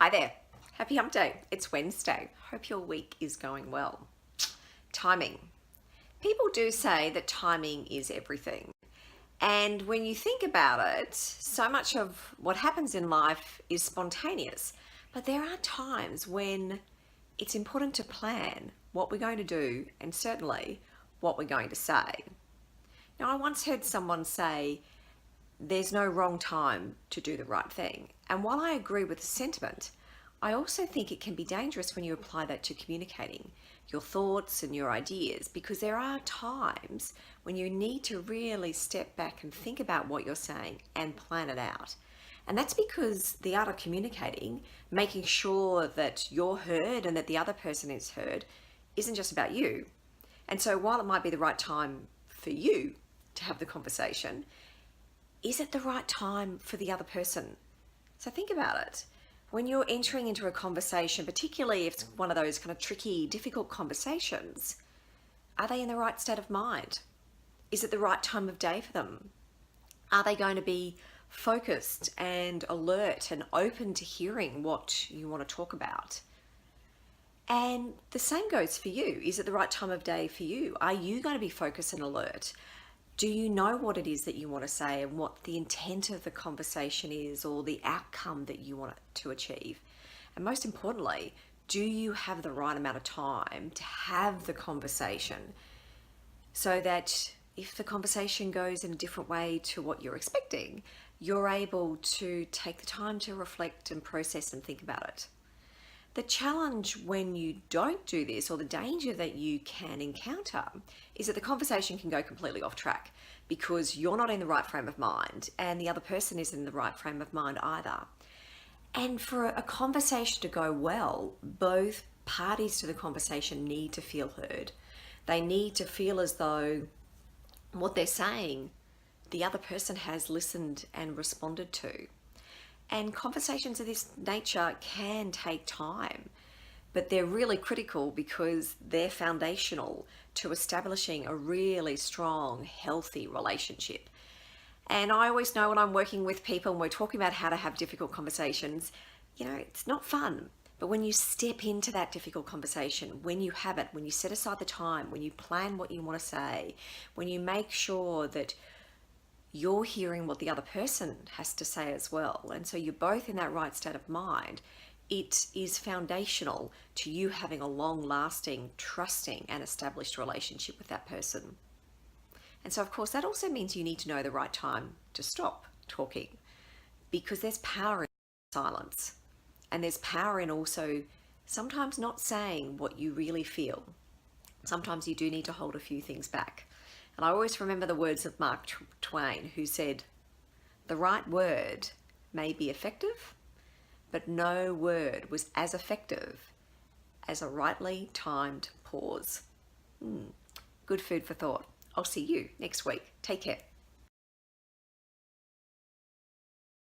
Hi there. Happy hump day. It's Wednesday. Hope your week is going well. Timing. People do say that timing is everything. And when you think about it, so much of what happens in life is spontaneous. But there are times when it's important to plan what we're going to do and certainly what we're going to say. Now, I once heard someone say, there's no wrong time to do the right thing. And while I agree with the sentiment, I also think it can be dangerous when you apply that to communicating your thoughts and your ideas, because there are times when you need to really step back and think about what you're saying and plan it out. And that's because the art of communicating, making sure that you're heard and that the other person is heard, isn't just about you. And so while it might be the right time for you to have the conversation, is it the right time for the other person? So think about it. When you're entering into a conversation, particularly if it's one of those kind of tricky, difficult conversations, are they in the right state of mind? Is it the right time of day for them? Are they going to be focused and alert and open to hearing what you want to talk about? And the same goes for you. Is it the right time of day for you? Are you going to be focused and alert? Do you know what it is that you want to say and what the intent of the conversation is, or the outcome that you want to achieve? And most importantly, do you have the right amount of time to have the conversation so that if the conversation goes in a different way to what you're expecting, you're able to take the time to reflect and process and think about it? The challenge when you don't do this, or the danger that you can encounter, is that the conversation can go completely off track because you're not in the right frame of mind and the other person isn't in the right frame of mind either. And for a conversation to go well, both parties to the conversation need to feel heard. They need to feel as though what they're saying, the other person has listened and responded to. And conversations of this nature can take time, but they're really critical because they're foundational to establishing a really strong, healthy relationship. And I always know when I'm working with people and we're talking about how to have difficult conversations, it's not fun. But when you step into that difficult conversation, when you have it, when you set aside the time, when you plan what you want to say, when you make sure that you're hearing what the other person has to say as well, and so you're both in that right state of mind, it is foundational to you having a long-lasting, trusting and established relationship with that person. And so of course that also means you need to know the right time to stop talking, because there's power in silence, and there's power in also sometimes not saying what you really feel. Sometimes you do need to hold a few things back. And I always remember the words of Mark Twain, who said, "The right word may be effective, but no word was as effective as a rightly timed pause." Good food for thought. I'll see you next week. Take care.